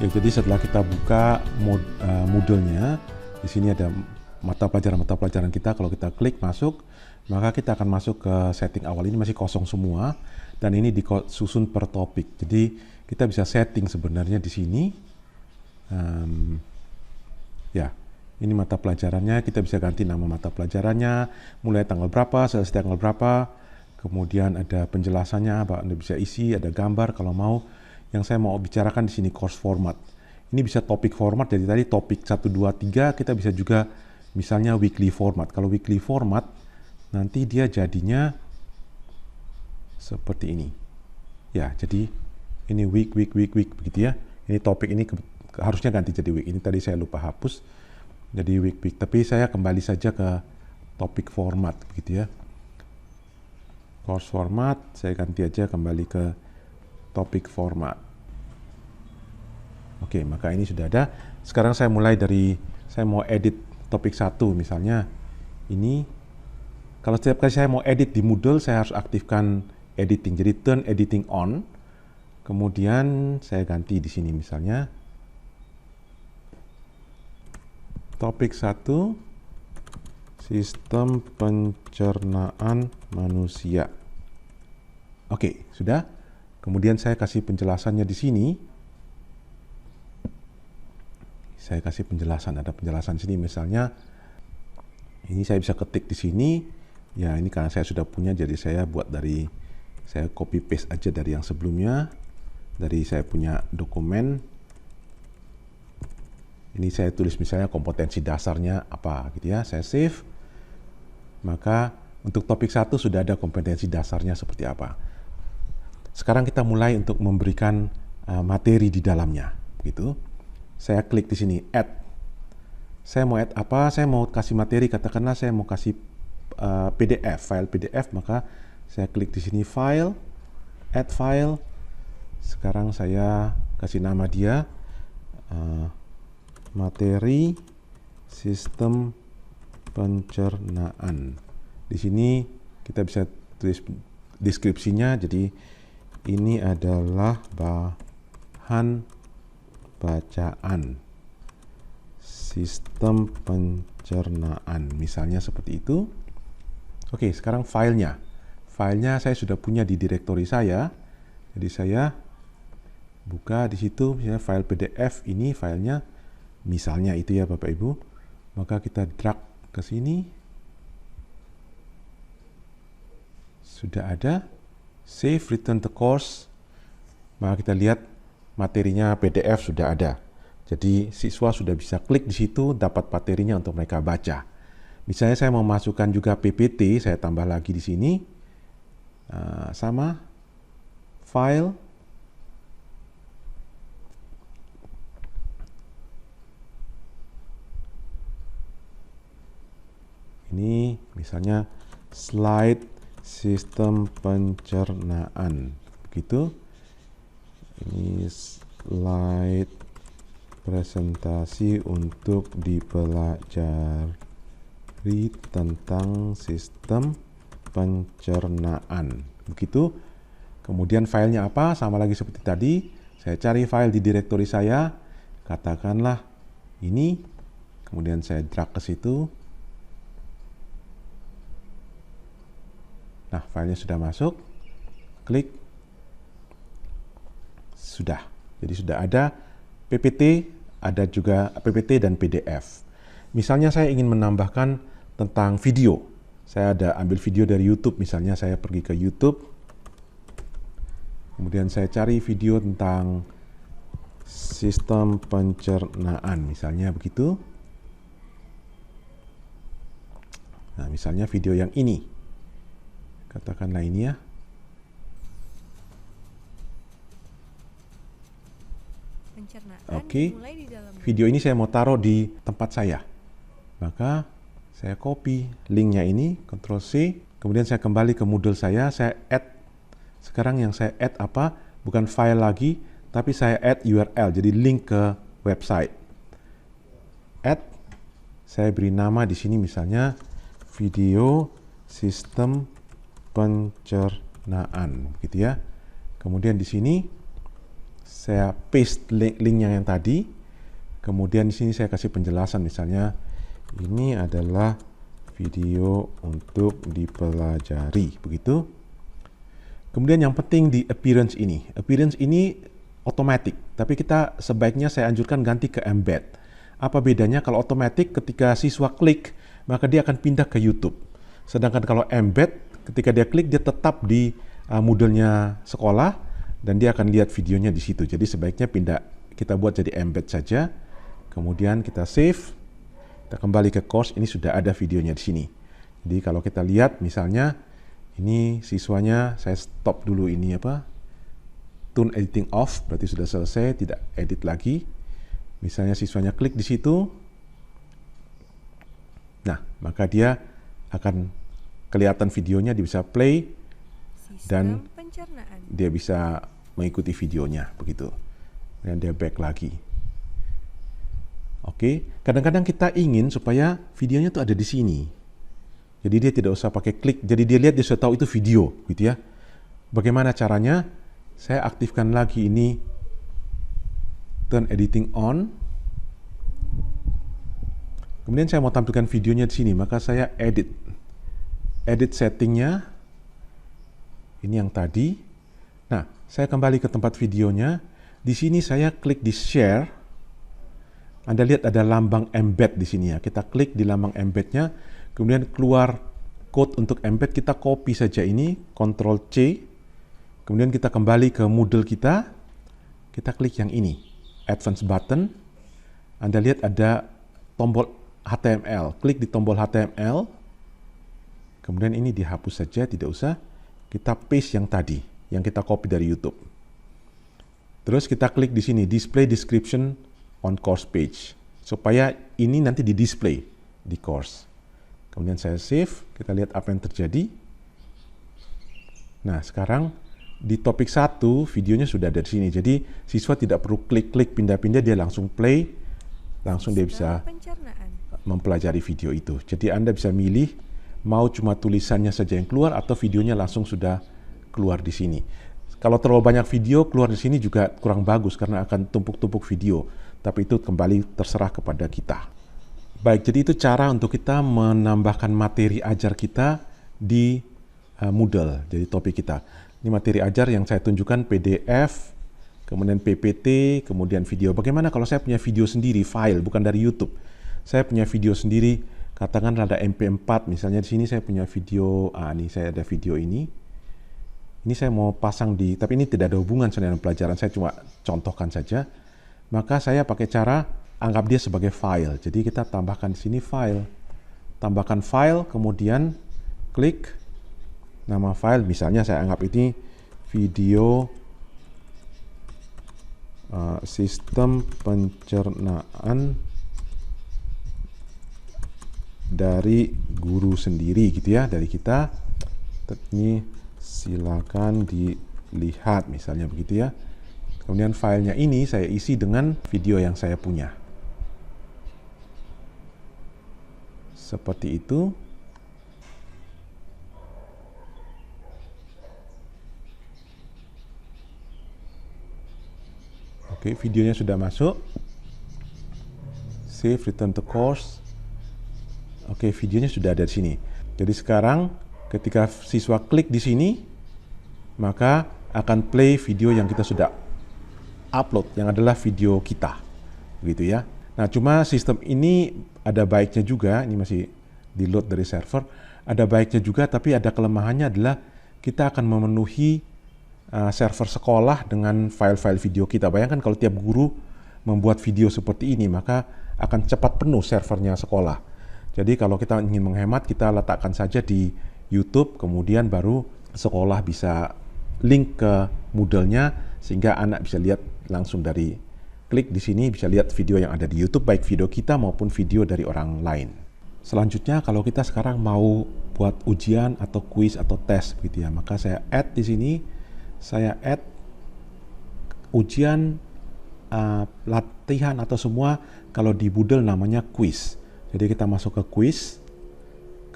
Oke, jadi setelah kita buka Moodle-nya, di sini ada mata pelajaran kita. Kalau kita klik masuk, maka kita akan masuk ke setting awal. Ini masih kosong semua, dan ini disusun per topik. Jadi kita bisa setting sebenarnya di sini. Ya, ini mata pelajarannya. Kita bisa ganti nama mata pelajarannya, mulai tanggal berapa, selesai tanggal berapa. Kemudian ada penjelasannya, Anda bisa isi, ada gambar kalau mau. Yang saya mau bicarakan di sini course format. Ini bisa topik format, jadi tadi topik 1, 2, 3, kita bisa juga misalnya weekly format. Kalau weekly format, nanti dia jadinya seperti ini. Ya, jadi ini week, begitu ya. Ini topik ini harusnya ganti jadi week. Ini tadi saya lupa hapus, jadi week. Tapi saya kembali saja ke topik format, begitu ya. Course format, saya ganti aja kembali ke topik format. Oke, maka ini sudah ada. Sekarang saya mulai dari, saya mau edit topik 1 misalnya. Ini, kalau setiap kali saya mau edit di Moodle, saya harus aktifkan editing. Jadi turn editing on. Kemudian saya ganti di sini misalnya. Topik 1, sistem pencernaan manusia. Oke, sudah. Kemudian saya kasih penjelasannya di sini. Saya kasih penjelasan, ada penjelasan sini misalnya. Ini saya bisa ketik di sini. Ya, ini karena saya sudah punya, jadi saya buat dari, saya copy paste aja dari yang sebelumnya. Dari saya punya dokumen. Ini saya tulis misalnya kompetensi dasarnya apa gitu ya. Saya save. Maka untuk topik 1 sudah ada kompetensi dasarnya seperti apa. Sekarang kita mulai untuk memberikan materi di dalamnya, gitu. Saya klik di sini add. Saya mau add apa? Saya mau kasih materi, katakanlah saya mau kasih PDF, file PDF, maka saya klik di sini file, add file. Sekarang saya kasih nama dia materi sistem pencernaan. Di sini kita bisa tulis deskripsinya. Jadi ini adalah bahan bacaan sistem pencernaan, misalnya seperti itu. Oke, sekarang filenya. Filenya saya sudah punya di direktori saya. Jadi saya buka di situ, misalnya file PDF ini filenya, misalnya itu ya Bapak Ibu. Maka kita drag ke sini. Sudah ada. Save, return to course. Maka kita lihat materinya PDF sudah ada. Jadi siswa sudah bisa klik di situ, dapat materinya untuk mereka baca. Misalnya saya mau masukkan juga PPT, saya tambah lagi di sini. Sama. File. Ini misalnya slide sistem pencernaan. Begitu. Ini slide presentasi untuk dipelajari tentang sistem pencernaan. Begitu. Kemudian filenya apa? Sama lagi seperti tadi. Saya cari file di direktori saya. Katakanlah ini. Kemudian saya drag ke situ. Nah, filenya sudah masuk. Klik. Sudah. Jadi sudah ada PPT, ada juga PPT dan PDF. Misalnya saya ingin menambahkan tentang video. Saya ada ambil video dari YouTube, misalnya saya pergi ke YouTube. Kemudian saya cari video tentang sistem pencernaan, misalnya begitu. Nah, misalnya video yang ini. Katakanlah ini ya. Oke, video ini saya mau taruh di tempat saya. Maka saya copy linknya ini, Ctrl C. Kemudian saya kembali ke Moodle saya add. Sekarang yang saya add apa? Bukan file lagi, tapi saya add URL, jadi link ke website. Add, saya beri nama di sini misalnya video sistem pencernaan, gitu ya. Kemudian di sini Saya paste linknya yang tadi. Kemudian di sini saya kasih penjelasan, misalnya ini adalah video untuk dipelajari, begitu. Kemudian yang penting di appearance ini. Appearance ini otomatis, tapi kita sebaiknya saya anjurkan ganti ke embed. Apa bedanya? Kalau otomatis ketika siswa klik, maka dia akan pindah ke YouTube. Sedangkan kalau embed, ketika dia klik, dia tetap di Moodle-nya sekolah dan dia akan lihat videonya di situ. Jadi sebaiknya kita buat jadi embed saja. Kemudian kita save, kita kembali ke course. Ini sudah ada videonya di sini. Jadi kalau kita lihat, misalnya ini siswanya, saya stop dulu ini turn editing off, berarti sudah selesai, tidak edit lagi. Misalnya siswanya klik di situ, nah maka dia akan kelihatan videonya, dia bisa play dan dia bisa mengikuti videonya, begitu. Dan dia back lagi. Oke, kadang-kadang kita ingin supaya videonya tuh ada di sini. Jadi dia tidak usah pakai klik, jadi dia lihat, dia sudah tahu itu video, gitu ya. Bagaimana caranya? Saya aktifkan lagi ini turn editing on. Kemudian saya mau tampilkan videonya di sini, maka saya edit settingnya. Ini yang tadi. Nah, saya kembali ke tempat videonya. Di sini saya klik di share. Anda lihat ada lambang embed di sini ya. Kita klik di lambang embednya, kemudian keluar code untuk embed. Kita copy saja ini, Ctrl C. Kemudian kita kembali ke Moodle kita. Kita klik yang ini, Advanced button. Anda lihat ada tombol HTML. Klik di tombol HTML. Kemudian ini dihapus saja, tidak usah. Kita paste yang tadi, yang kita copy dari YouTube. Terus kita klik di sini, Display Description on Course Page. Supaya ini nanti di-display di course. Kemudian saya save, kita lihat apa yang terjadi. Nah, sekarang di topik 1, videonya sudah ada di sini. Jadi, siswa tidak perlu klik-klik pindah-pindah, dia langsung play, langsung dia bisa mempelajari video itu. Jadi, Anda bisa milih mau cuma tulisannya saja yang keluar atau videonya langsung sudah keluar di sini. Kalau terlalu banyak video keluar di sini juga kurang bagus karena akan tumpuk-tumpuk video. Tapi itu kembali terserah kepada kita. Baik, jadi itu cara untuk kita menambahkan materi ajar kita di Moodle, jadi topik kita. Ini materi ajar yang saya tunjukkan PDF, kemudian PPT, kemudian video. Bagaimana kalau saya punya video sendiri, file, bukan dari YouTube. Saya punya video sendiri, katakan ada MP4, misalnya di sini saya punya video, ini saya ada video ini. Ini saya mau pasang tapi ini tidak ada hubungan dengan pelajaran, saya cuma contohkan saja. Maka saya pakai cara anggap dia sebagai file. Jadi kita tambahkan di sini file. Tambahkan file, kemudian klik nama file. Misalnya saya anggap ini video sistem pencernaan dari guru sendiri, gitu ya, dari kita. Ini silakan dilihat, misalnya begitu ya. Kemudian filenya ini saya isi dengan video yang saya punya. Seperti itu. Oke, videonya sudah masuk. Save, return to course. Oke, videonya sudah ada di sini. Jadi sekarang ketika siswa klik di sini, maka akan play video yang kita sudah upload, yang adalah video kita, gitu ya. Nah, cuma sistem ini ada baiknya juga, ini masih di load dari server, ada baiknya juga, tapi ada kelemahannya adalah kita akan memenuhi server sekolah dengan file-file video kita. Bayangkan kalau tiap guru membuat video seperti ini, maka akan cepat penuh servernya sekolah. Jadi kalau kita ingin menghemat, kita letakkan saja di YouTube, kemudian baru sekolah bisa link ke Moodle-nya, sehingga anak bisa lihat langsung dari klik di sini, bisa lihat video yang ada di YouTube, baik video kita maupun video dari orang lain. Selanjutnya, kalau kita sekarang mau buat ujian atau kuis atau tes, gitu ya, maka saya add di sini, saya add ujian, latihan atau semua. Kalau di Moodle namanya kuis. Jadi kita masuk ke kuis,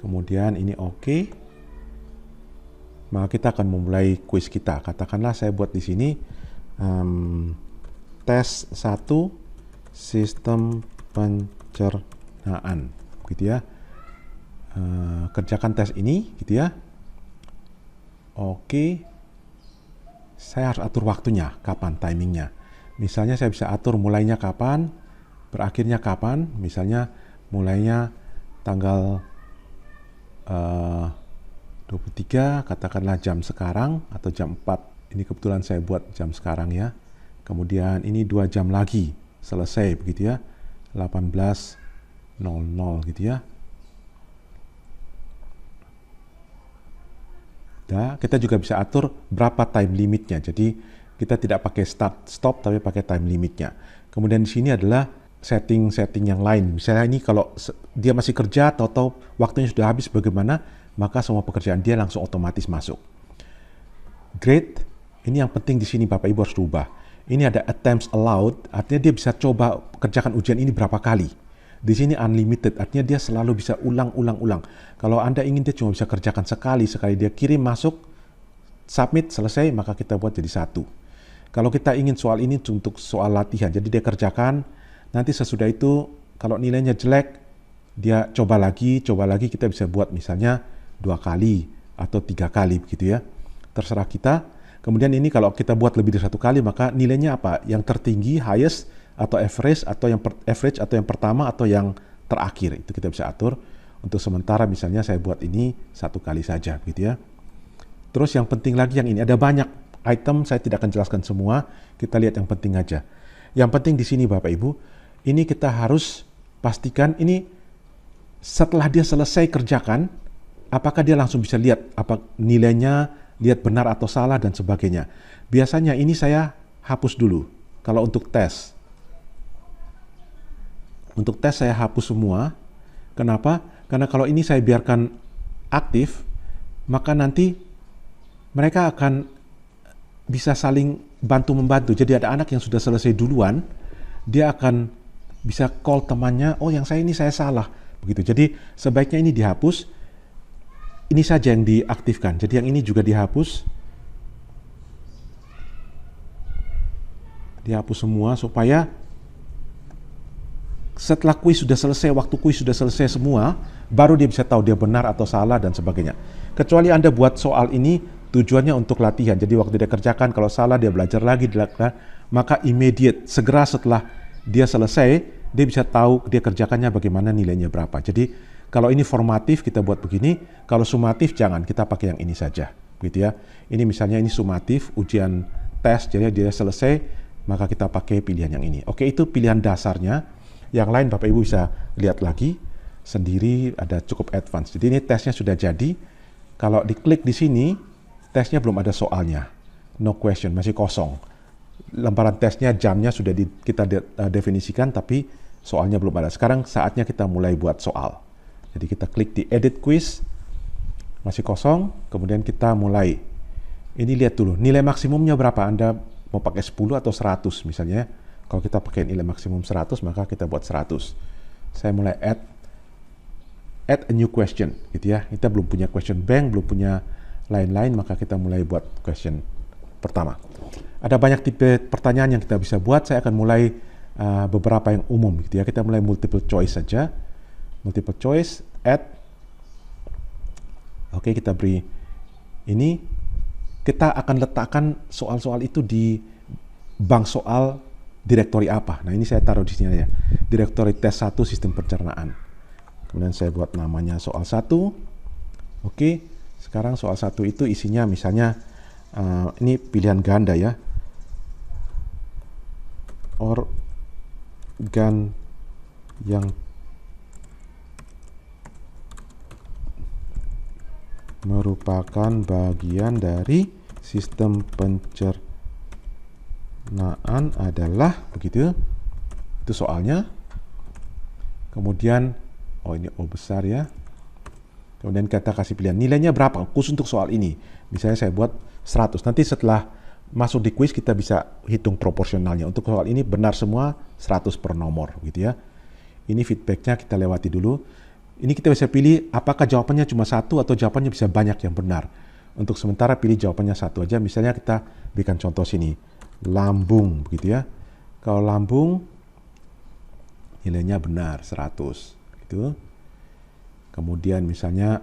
kemudian ini oke. Maka kita akan memulai kuis kita. Katakanlah saya buat di sini tes 1 sistem pencernaan, gitu ya. Kerjakan tes ini, gitu ya. Oke, saya harus atur waktunya, kapan timingnya. Misalnya saya bisa atur mulainya kapan, berakhirnya kapan. Misalnya mulainya tanggal 23, katakanlah jam sekarang atau jam 4. Ini kebetulan saya buat jam sekarang ya. Kemudian ini 2 jam lagi selesai, begitu ya. 18.00 gitu ya. Nah, kita juga bisa atur berapa time limitnya. Jadi kita tidak pakai start stop tapi pakai time limitnya. Kemudian di sini adalah setting-setting yang lain. Misalnya ini kalau dia masih kerja atau waktunya sudah habis bagaimana, maka semua pekerjaan dia langsung otomatis masuk. Grade, ini yang penting di sini Bapak Ibu harus rubah. Ini ada attempts allowed, artinya dia bisa coba kerjakan ujian ini berapa kali. Di sini unlimited, artinya dia selalu bisa ulang-ulang-ulang. Kalau Anda ingin dia cuma bisa kerjakan sekali dia kirim masuk, submit, selesai, maka kita buat jadi 1. Kalau kita ingin soal ini untuk soal latihan, jadi dia kerjakan, nanti sesudah itu kalau nilainya jelek, dia coba lagi, kita bisa buat misalnya 2 kali atau 3 kali begitu ya. Terserah kita. Kemudian ini kalau kita buat lebih dari 1 kali, maka nilainya apa? Yang tertinggi, highest, atau average, atau yang pertama, atau yang terakhir. Itu kita bisa atur. Untuk sementara misalnya saya buat ini 1 kali saja gitu ya. Terus yang penting lagi yang ini, ada banyak item, saya tidak akan jelaskan semua. Kita lihat yang penting aja. Yang penting di sini Bapak Ibu, ini kita harus pastikan ini setelah dia selesai kerjakan, apakah dia langsung bisa lihat apa nilainya, lihat benar atau salah dan sebagainya. Biasanya ini saya hapus dulu kalau untuk tes. Untuk tes saya hapus semua. Kenapa? Karena kalau ini saya biarkan aktif, maka nanti mereka akan bisa saling bantu-membantu. Jadi ada anak yang sudah selesai duluan, dia akan bisa call temannya, oh yang saya ini saya salah. Begitu. Jadi sebaiknya ini dihapus. Ini saja yang diaktifkan. Jadi yang ini juga dihapus. Dihapus semua supaya setelah kuis sudah selesai, waktu kuis sudah selesai semua, baru dia bisa tahu dia benar atau salah dan sebagainya. Kecuali Anda buat soal ini tujuannya untuk latihan. Jadi waktu dia kerjakan, kalau salah dia belajar lagi, maka immediate, segera setelah dia selesai, dia bisa tahu dia kerjakannya bagaimana, nilainya berapa. Jadi kalau ini formatif kita buat begini, kalau sumatif jangan, kita pakai yang ini saja, gitu ya. Ini misalnya ini sumatif, ujian tes, jadi dia selesai, maka kita pakai pilihan yang ini. Oke, itu pilihan dasarnya. Yang lain Bapak Ibu bisa lihat lagi sendiri, ada cukup advance. Jadi ini tesnya sudah jadi. Kalau diklik di sini, tesnya belum ada soalnya. No question, masih kosong. Lembaran tesnya, jamnya sudah kita definisikan, tapi soalnya belum ada. Sekarang saatnya kita mulai buat soal. Jadi kita klik di edit quiz, masih kosong, kemudian kita mulai. Ini lihat dulu, nilai maksimumnya berapa? Anda mau pakai 10 atau 100 misalnya. Kalau kita pakai nilai maksimum 100, maka kita buat 100. Saya mulai add a new question, gitu ya. Kita belum punya question bank, belum punya lain-lain, maka kita mulai buat question pertama. Ada banyak tipe pertanyaan yang kita bisa buat. Saya akan mulai beberapa yang umum, gitu ya. Kita mulai multiple choice saja. Multiple choice, add. Oke, kita beri ini. Kita akan letakkan soal-soal itu di bank soal direktori apa. Nah, ini saya taruh di sini aja. Direktori tes 1 sistem pencernaan. Kemudian saya buat namanya soal 1. Oke, sekarang soal 1 itu isinya misalnya ini pilihan ganda ya. Organ yang merupakan bagian dari sistem pencernaan adalah, begitu. Itu soalnya. Kemudian, oh ini O besar ya. Kemudian kita kasih pilihan nilainya berapa khusus untuk soal ini. Misalnya saya buat 100. Nanti setelah masuk di kuis kita bisa hitung proporsionalnya. Untuk soal ini benar semua 100 per nomor, gitu ya. Ini feedbacknya kita lewati dulu. Ini kita bisa pilih apakah jawabannya cuma 1 atau jawabannya bisa banyak yang benar. Untuk sementara pilih jawabannya 1 aja. Misalnya kita berikan contoh sini. lambung, begitu ya. Kalau lambung nilainya benar 100 gitu. Kemudian misalnya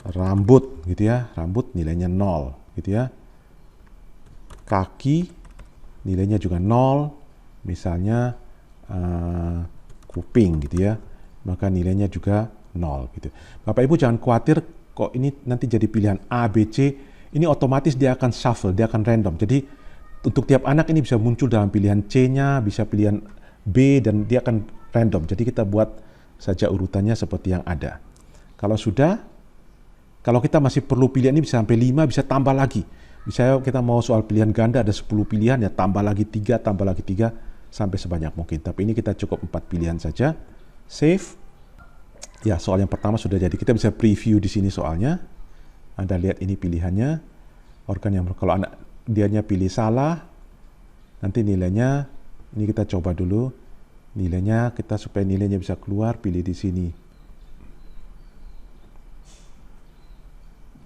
rambut gitu ya, rambut nilainya 0 gitu ya. Kaki nilainya juga 0, misalnya kuping gitu ya, maka nilainya juga 0 gitu. Bapak Ibu jangan khawatir kok ini nanti jadi pilihan A, B, C, ini otomatis dia akan shuffle, dia akan random. Jadi untuk tiap anak ini bisa muncul dalam pilihan C-nya, bisa pilihan B, dan dia akan random. Jadi kita buat saja urutannya seperti yang ada. Kalau sudah, kalau kita masih perlu pilihan ini bisa sampai 5, bisa tambah lagi. Misalnya kita mau soal pilihan ganda ada 10 pilihan, ya tambah lagi 3, sampai sebanyak mungkin. Tapi ini kita cukup 4 pilihan saja. Save. Ya, soal yang pertama sudah jadi. Kita bisa preview di sini soalnya. Anda lihat ini pilihannya. Organ yang kalau anak dianya pilih salah, nanti nilainya, ini kita coba dulu. Nilainya, kita supaya nilainya bisa keluar, pilih di sini.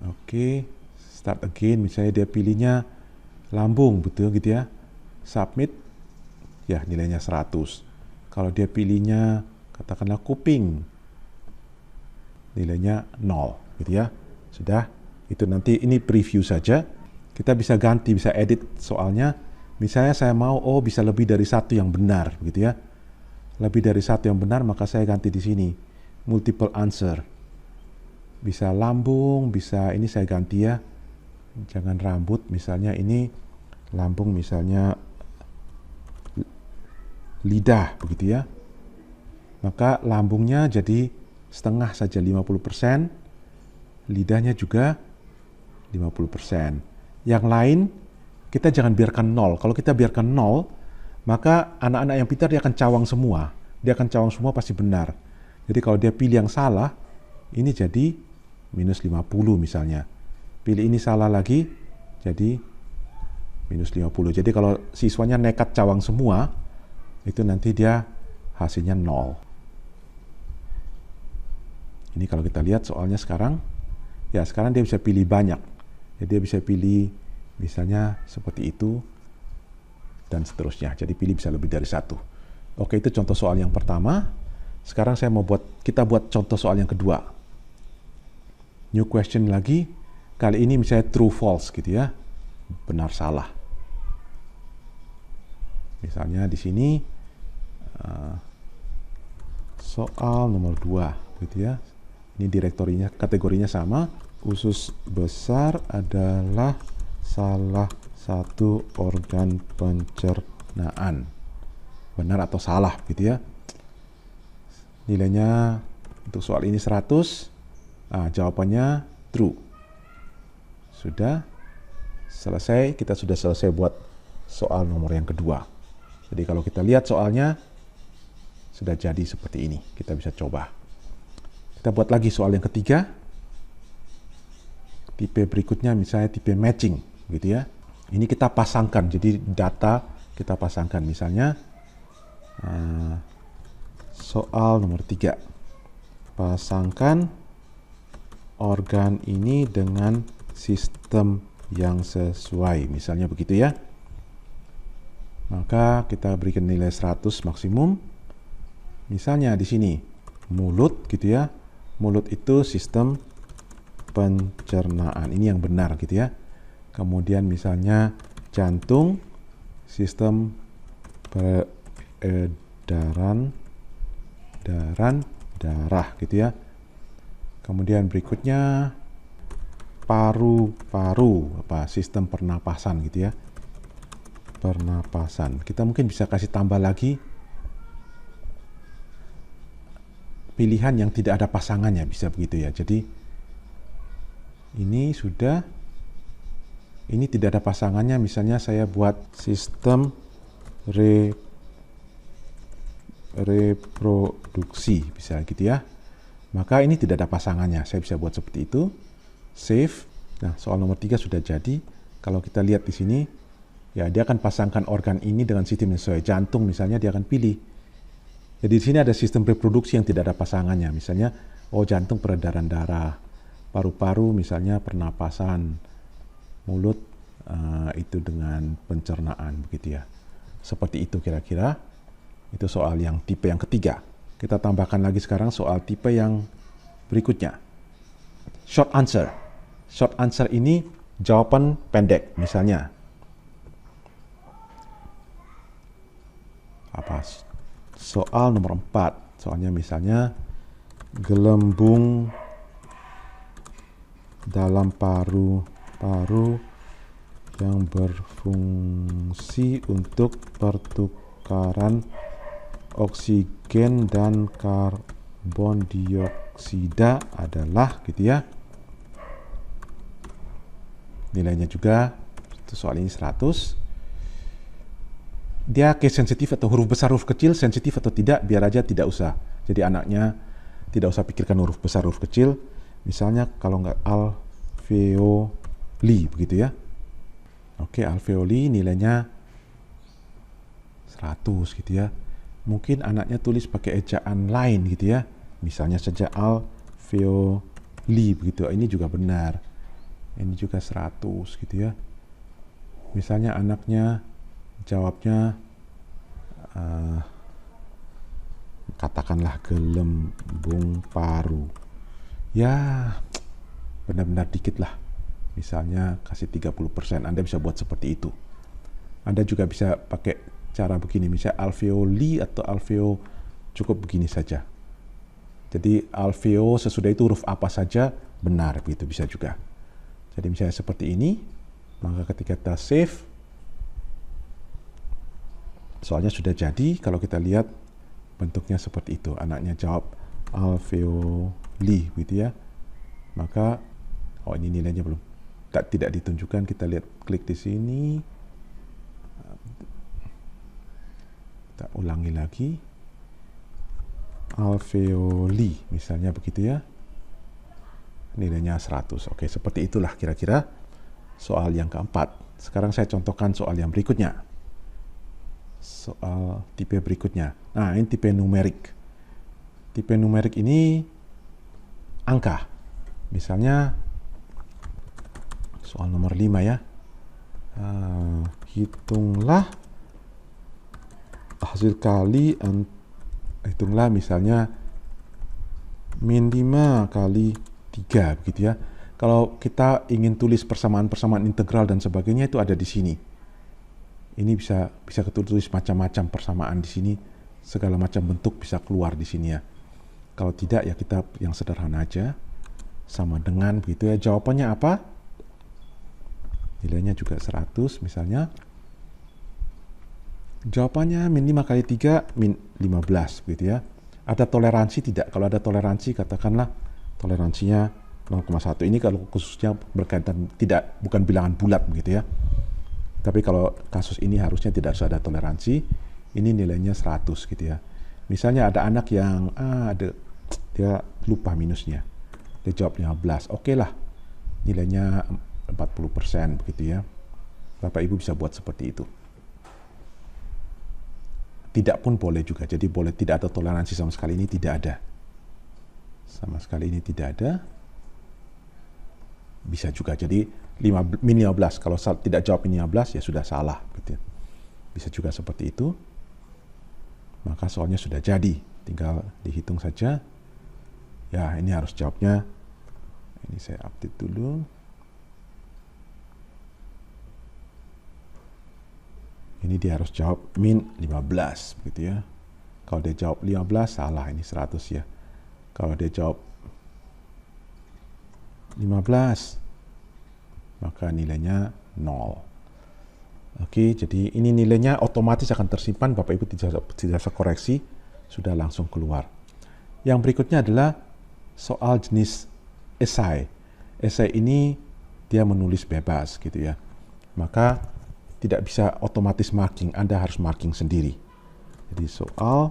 Oke, start again. Misalnya dia pilihnya lambung, betul gitu ya. Submit, ya nilainya 100. Kalau dia pilihnya katakanlah kuping, nilainya 0 gitu ya. Sudah, itu nanti ini preview saja. Kita bisa ganti, bisa edit soalnya. Misalnya saya mau, bisa lebih dari satu yang benar gitu ya. Lebih dari satu yang benar, maka saya ganti di sini. Multiple answer. Bisa lambung, bisa ini saya ganti ya. Jangan rambut, misalnya ini lambung, misalnya lidah begitu ya. Maka lambungnya jadi setengah saja 50%, lidahnya juga 50%. Yang lain kita jangan biarkan 0. Kalau kita biarkan 0, maka anak-anak yang pintar dia akan cawang semua. Dia akan cawang semua pasti benar. Jadi kalau dia pilih yang salah, ini jadi minus 50 misalnya. Pilih ini salah lagi, jadi minus 50. Jadi kalau siswanya nekat cawang semua, itu nanti dia hasilnya 0. Ini kalau kita lihat soalnya sekarang, ya sekarang dia bisa pilih banyak. Jadi dia bisa pilih misalnya seperti itu, dan seterusnya. Jadi pilih bisa lebih dari satu. Oke, itu contoh soal yang pertama. Sekarang saya mau kita buat contoh soal yang kedua. New question lagi. Kali ini misalnya true false gitu ya. Benar salah. Misalnya di sini soal nomor 2 gitu ya. Ini direktorinya, kategorinya sama. Usus besar adalah salah satu organ pencernaan. Benar atau salah gitu ya. Nilainya untuk soal ini 100. Jawabannya true. Sudah selesai, kita sudah selesai buat soal nomor yang kedua. Jadi kalau kita lihat soalnya sudah jadi seperti ini. Kita bisa coba. Kita buat lagi soal yang ketiga. Tipe berikutnya misalnya tipe matching gitu ya. Ini kita pasangkan, jadi data kita pasangkan. Misalnya soal nomor 3. Pasangkan organ ini dengan sistem yang sesuai. Misalnya begitu ya. Maka kita berikan nilai 100 maksimum. Misalnya di sini mulut gitu ya. Mulut itu sistem pencernaan, ini yang benar gitu ya. Kemudian misalnya jantung, sistem peredaran darah gitu ya. Kemudian berikutnya paru-paru, sistem pernapasan gitu ya. Pernapasan. Kita mungkin bisa kasih tambah lagi pilihan yang tidak ada pasangannya, bisa begitu ya. Jadi ini sudah, ini tidak ada pasangannya, misalnya saya buat sistem reproduksi, bisa gitu ya. Maka ini tidak ada pasangannya, saya bisa buat seperti itu. Save. Nah, soal nomor 3 sudah jadi. Kalau kita lihat di sini, ya dia akan pasangkan organ ini dengan sistem yang sesuai. Jantung misalnya dia akan pilih. Jadi di sini ada sistem reproduksi yang tidak ada pasangannya, misalnya jantung peredaran darah. Paru-paru misalnya pernapasan, mulut itu dengan pencernaan begitu ya. Seperti itu kira-kira. Itu soal yang tipe yang ketiga. Kita tambahkan lagi sekarang soal tipe yang berikutnya. Short answer. Short answer ini jawaban pendek. Misalnya, apa? Soal nomor 4. Soalnya misalnya, gelembung dalam paru-paru yang berfungsi untuk pertukaran oksigen dan karbon dioksida adalah gitu ya. Nilainya juga soal ini 100. Dia case sensitif atau huruf besar huruf kecil, sensitif atau tidak, biar aja tidak usah. Jadi anaknya tidak usah pikirkan huruf besar huruf kecil. Misalnya kalau nggak alveoli begitu ya. Oke, alveoli nilainya 100 gitu ya. Mungkin anaknya tulis pakai ejaan lain gitu ya. Misalnya saja alveoli begitu. Ini juga benar. Ini juga 100 gitu ya. Misalnya anaknya jawabnya katakanlah gelembung paru. Ya, benar-benar dikit lah. Misalnya kasih 30%, Anda bisa buat seperti itu. Anda juga bisa pakai cara begini, misalnya alveoli atau alveo, cukup begini saja. Jadi alveo sesudah itu huruf apa saja benar, begitu bisa juga. Jadi misalnya seperti ini, maka ketika kita save, soalnya sudah jadi. Kalau kita lihat bentuknya seperti itu, anaknya jawab alveoli gitu ya. Maka ini nilainya belum tidak ditunjukkan. Kita lihat, klik di sini, kita ulangi lagi, alveoli misalnya begitu ya, nilainya 100. Oke, seperti itulah kira-kira soal yang keempat. Sekarang saya contohkan soal yang berikutnya, soal tipe berikutnya. Nah, ini tipe numerik. Tipe numerik ini angka. Misalnya soal nomor 5 ya. Hitunglah hasil kali, hitunglah misalnya min 5 kali 3 begitu ya. Kalau kita ingin tulis persamaan-persamaan integral dan sebagainya, itu ada di sini. Ini bisa ketulis macam-macam persamaan di sini, segala macam bentuk bisa keluar di sini ya. Kalau tidak ya kita yang sederhana aja, sama dengan begitu ya. Jawabannya apa? Nilainya juga 100 misalnya. Jawabannya min 5 kali 3 min 15 begitu ya. Ada toleransi tidak? Kalau ada toleransi, katakanlah toleransinya 0,1. Ini kalau khususnya berkaitan bukan bilangan bulat begitu ya. Tapi kalau kasus ini harusnya tidak harus ada toleransi. Ini nilainya 100 gitu ya. Misalnya ada anak yang dia lupa minusnya. Dia jawab 15. Oke lah. Nilainya 40% begitu ya. Bapak Ibu bisa buat seperti itu. Tidak pun boleh juga. Jadi boleh tidak ada toleransi sama sekali, ini tidak ada. Sama sekali ini tidak ada. Bisa juga. Jadi min 15. Kalau tidak jawab min 15 ya sudah salah gitu ya. Bisa juga seperti itu. Maka soalnya sudah jadi. Tinggal dihitung saja. Ya, ini harus jawabnya. Ini saya update dulu. Ini dia harus jawab min 15 gitu ya. Kalau dia jawab 15 salah, ini 100 ya. Kalau dia jawab 15 maka nilainya 0. Oke, jadi ini nilainya otomatis akan tersimpan, Bapak Ibu tidak usah koreksi, sudah langsung keluar. Yang berikutnya adalah soal jenis esai. Esai ini dia menulis bebas gitu ya. Maka tidak bisa otomatis marking, Anda harus marking sendiri. Jadi soal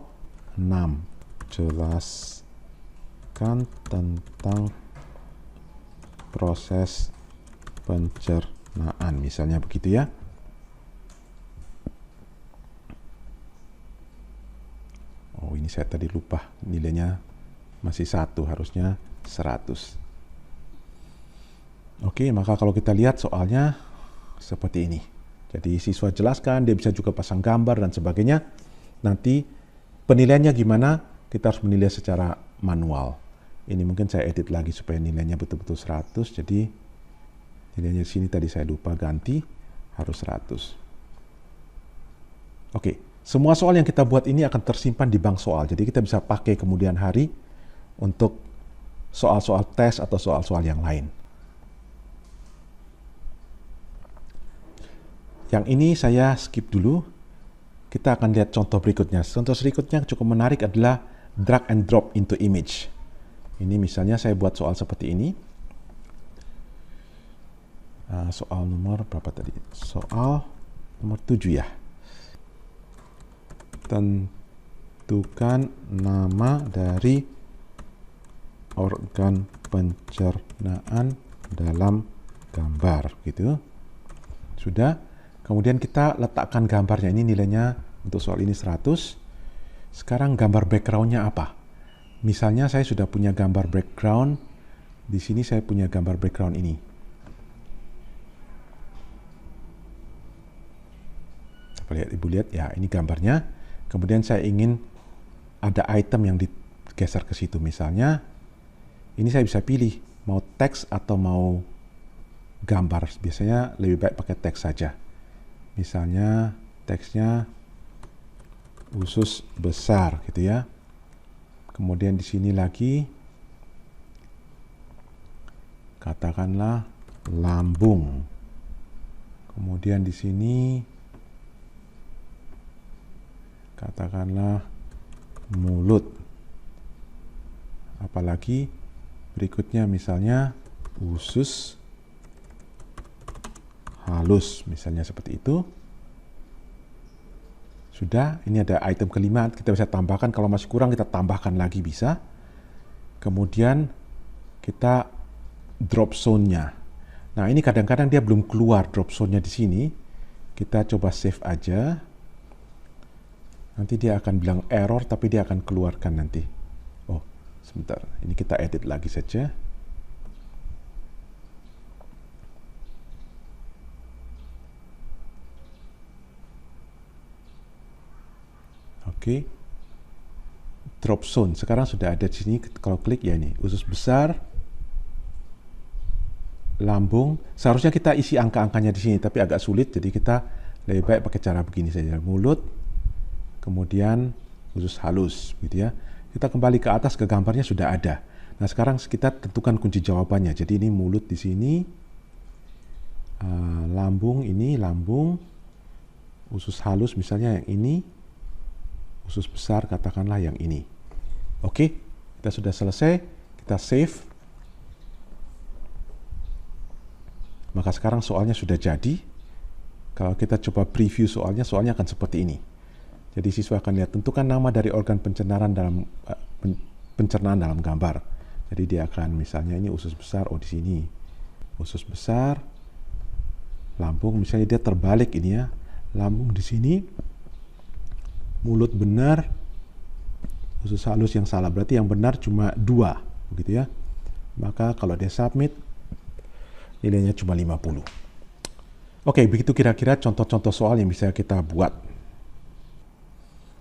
6, jelaskan tentang proses pencernaan, misalnya begitu ya. Oh, ini saya tadi lupa, nilainya masih 1, harusnya 100. Oke, maka kalau kita lihat soalnya seperti ini. Jadi siswa jelaskan, dia bisa juga pasang gambar dan sebagainya. Nanti penilaiannya gimana, kita harus menilai secara manual. Ini mungkin saya edit lagi supaya nilainya betul-betul 100. Jadi nilainya di sini tadi saya lupa ganti, harus 100. Oke, semua soal yang kita buat ini akan tersimpan di bank soal. Jadi kita bisa pakai kemudian hari untuk soal-soal tes atau soal-soal yang lain. Yang ini saya skip dulu. Kita akan lihat contoh berikutnya. Contoh berikutnya yang cukup menarik adalah drag and drop into image. Ini misalnya saya buat soal seperti ini. Soal nomor berapa tadi? Soal nomor 7 ya. Tentukan nama dari organ pencernaan dalam gambar, gitu. Sudah. Kemudian kita letakkan gambarnya. Ini nilainya untuk soal ini 100. Sekarang gambar background-nya apa? Misalnya saya sudah punya gambar background. Di sini saya punya gambar background ini. Ibu lihat ya, ini gambarnya. Kemudian saya ingin ada item yang digeser ke situ. Misalnya, ini saya bisa pilih mau teks atau mau gambar. Biasanya lebih baik pakai teks saja. Misalnya teksnya usus besar gitu ya. Kemudian di sini lagi katakanlah lambung. Kemudian di sini katakanlah mulut. Apalagi berikutnya misalnya usus halus, misalnya seperti itu. Sudah, ini ada item kelima, kita bisa tambahkan, kalau masih kurang kita tambahkan lagi bisa. Kemudian kita drop zone-nya. Nah, ini kadang-kadang dia belum keluar drop zone-nya di sini. Kita coba save aja. Nanti dia akan bilang error, tapi dia akan keluarkan nanti. Oh, sebentar. Ini kita edit lagi saja. Oke. Drop zone. Sekarang sudah ada di sini. Kalau klik ya ini, usus besar, lambung. Seharusnya kita isi angka-angkanya di sini, tapi agak sulit. Jadi kita lebih baik pakai cara begini saja. Mulut, kemudian usus halus, gitu ya. Kita kembali ke atas, ke gambarnya sudah ada. Nah, sekarang kita tentukan kunci jawabannya. Jadi ini mulut di sini, lambung ini, lambung, usus halus misalnya yang ini, usus besar katakanlah yang ini. Oke, kita sudah selesai, kita save. Maka sekarang soalnya sudah jadi. Kalau kita coba preview soalnya akan seperti ini. Jadi siswa akan lihat, tentukan nama dari organ pencernaan dalam gambar. Jadi dia akan misalnya ini usus besar, oh di sini usus besar, lambung misalnya dia terbalik ini ya, lambung di sini, mulut benar, usus halus yang salah, berarti yang benar cuma 2, begitu ya. Maka kalau dia submit, nilainya cuma 50. Oke, begitu kira-kira contoh-contoh soal yang bisa kita buat.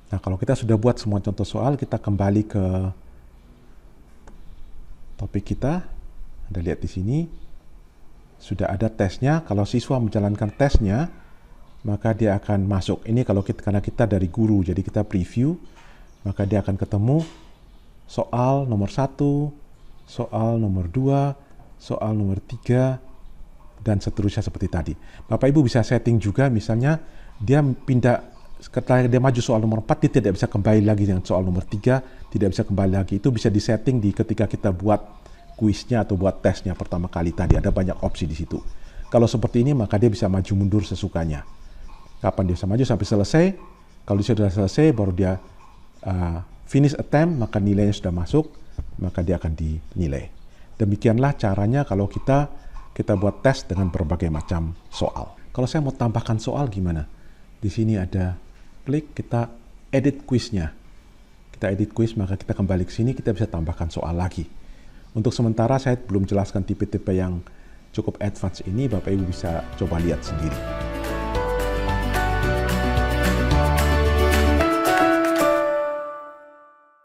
Nah, kalau kita sudah buat semua contoh soal, kita kembali ke topik kita. Anda lihat di sini, sudah ada tesnya. Kalau siswa menjalankan tesnya, maka dia akan masuk. Ini karena kita dari guru, jadi kita preview, maka dia akan ketemu soal nomor 1, soal nomor 2, soal nomor 3, dan seterusnya seperti tadi. Bapak Ibu bisa setting juga, misalnya dia pindah, ketika dia maju soal nomor 4, dia tidak bisa kembali lagi dengan soal nomor 3, tidak bisa kembali lagi. Itu bisa disetting ketika kita buat kuisnya atau buat tesnya pertama kali tadi. Ada banyak opsi di situ. Kalau seperti ini, maka dia bisa maju mundur sesukanya. Kapan dia bisa maju sampai selesai. Kalau dia sudah selesai, baru dia finish attempt, maka nilainya sudah masuk, maka dia akan dinilai. Demikianlah caranya kalau kita buat tes dengan berbagai macam soal. Kalau saya mau tambahkan soal gimana? Di sini ada klik, kita edit kuisnya. Kita edit kuis, maka kita kembali ke sini, kita bisa tambahkan soal lagi. Untuk sementara saya belum jelaskan tipe-tipe yang cukup advance ini Bapak Ibu bisa coba lihat sendiri.